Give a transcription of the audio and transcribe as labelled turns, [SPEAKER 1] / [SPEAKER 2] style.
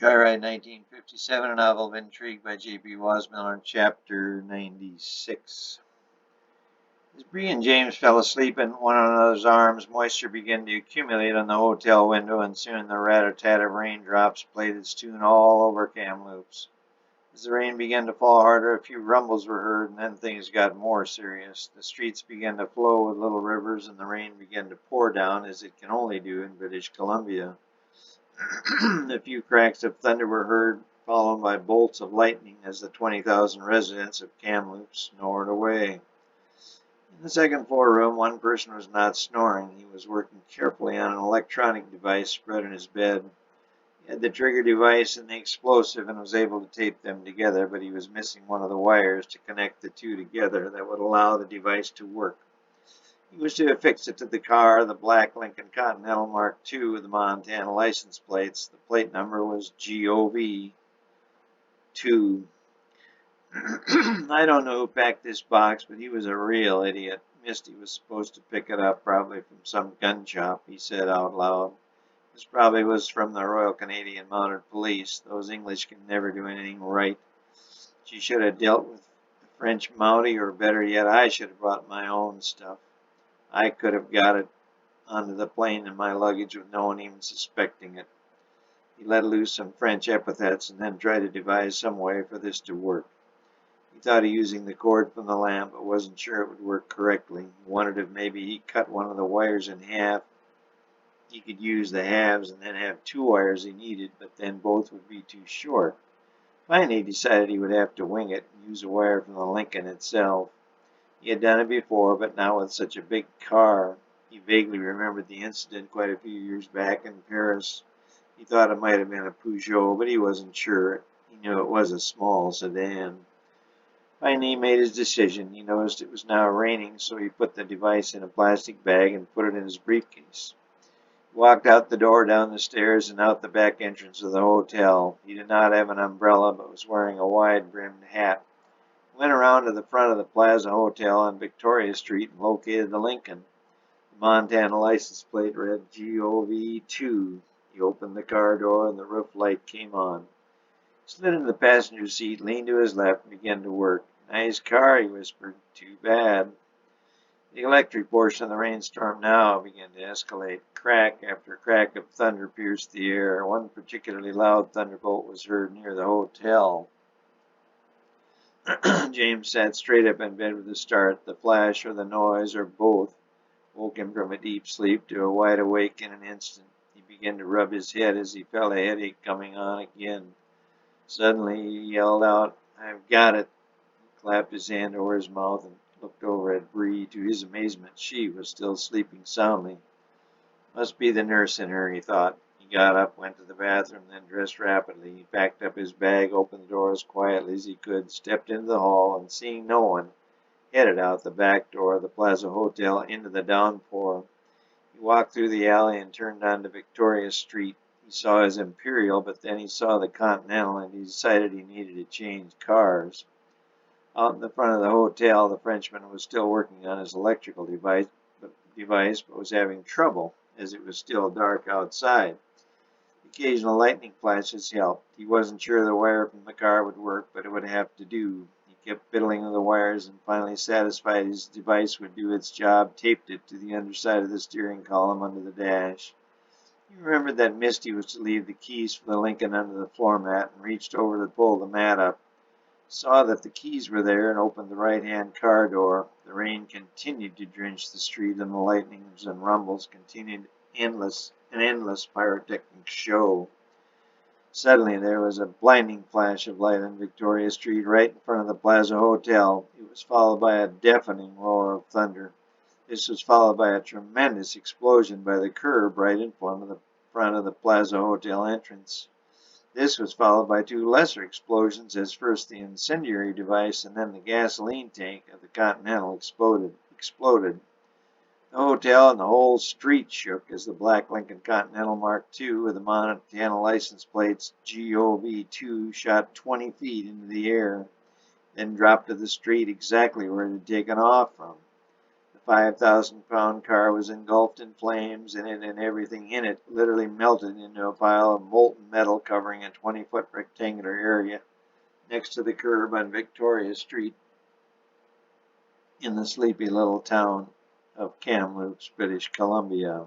[SPEAKER 1] Joyride 1957, a novel of intrigue by J.P. Wasmiller, Chapter 96. As Bree and James fell asleep in one another's arms, moisture began to accumulate on the hotel window, and soon the rat-a-tat of raindrops played its tune all over Kamloops. As the rain began to fall harder, a few rumbles were heard, and then things got more serious. The streets began to flow with little rivers, and the rain began to pour down, as it can only do in British Columbia. A few cracks of thunder were heard, followed by bolts of lightning as the 20,000 residents of Kamloops snored away. In the second floor room, one person was not snoring. He was working carefully on an electronic device spread in his bed. He had the trigger device and the explosive and was able to tape them together, but he was missing one of the wires to connect the two together that would allow the device to work. He was to affix it to the car, the black Lincoln Continental Mark II with the Montana license plates. The plate number was GOV 2. I don't know who packed this box, but he was a real idiot. Misty was supposed to pick it up, probably from some gun shop, he said out loud. This probably was from the Royal Canadian Mounted Police. Those English can never do anything right. She should have dealt with the French Mountie, or better yet, I should have brought my own stuff. I could have got it onto the plane in my luggage with no one even suspecting it. He let loose some French epithets and then tried to devise some way for this to work. He thought of using the cord from the lamp, but wasn't sure it would work correctly. He wondered if maybe he cut one of the wires in half. He could use the halves and then have two wires he needed, but then both would be too short. Finally, he decided he would have to wing it and use a wire from the Lincoln itself. He had done it before, but not with such a big car. He vaguely remembered the incident quite a few years back in Paris. He thought it might have been a Peugeot, but he wasn't sure. He knew it was a small sedan. Finally, he made his decision. He noticed it was now raining, so he put the device in a plastic bag and put it in his briefcase. He walked out the door, down the stairs, and out the back entrance of the hotel. He did not have an umbrella, but was wearing a wide-brimmed hat. He went around to the front of the Plaza Hotel on Victoria Street and located the Lincoln. The Montana license plate read GOV2. He opened the car door and the roof light came on. He slid into the passenger seat, leaned to his left, and began to work. Nice car, he whispered. Too bad. The electric portion of the rainstorm now began to escalate. Crack after crack of thunder pierced the air. One particularly loud thunderbolt was heard near the hotel. James sat straight up in bed with a start. The flash or the noise, or both, woke him from a deep sleep to a wide awake in an instant. He began to rub his head as he felt a headache coming on again. Suddenly he yelled out, "I've got it!" He clapped his hand over his mouth and looked over at Bree. To his amazement, she was still sleeping soundly. Must be the nurse in her, he thought. He got up, went to the bathroom, then dressed rapidly. He packed up his bag, opened the door as quietly as he could, stepped into the hall, and seeing no one, headed out the back door of the Plaza Hotel into the downpour. He walked through the alley and turned onto Victoria Street. He saw his Imperial, but then he saw the Continental, and he decided he needed to change cars. Out in the front of the hotel, the Frenchman was still working on his electrical device, but was having trouble, as it was still dark outside. Occasional lightning flashes helped. He wasn't sure the wire from the car would work, but it would have to do. He kept fiddling with the wires and finally, satisfied his device would do its job, taped it to the underside of the steering column under the dash. He remembered that Misty was to leave the keys for the Lincoln under the floor mat and reached over to pull the mat up. Saw that the keys were there and opened the right-hand car door. The rain continued to drench the street, and the lightnings and rumbles continued an endless pyrotechnic show. Suddenly there was a blinding flash of light on Victoria Street right in front of the Plaza Hotel. It was followed by a deafening roar of thunder. This was followed by a tremendous explosion by the curb right in front of the Plaza Hotel entrance. This was followed by two lesser explosions, as first the incendiary device and then the gasoline tank of the Continental exploded. The hotel and the whole street shook as the black Lincoln Continental Mark II with the Montana license plates GOV2 shot 20 feet into the air, then dropped to the street exactly where it had taken off from. The 5,000-pound car was engulfed in flames, and it and everything in it literally melted into a pile of molten metal covering a 20-foot rectangular area next to the curb on Victoria Street in the sleepy little town of Kamloops, British Columbia.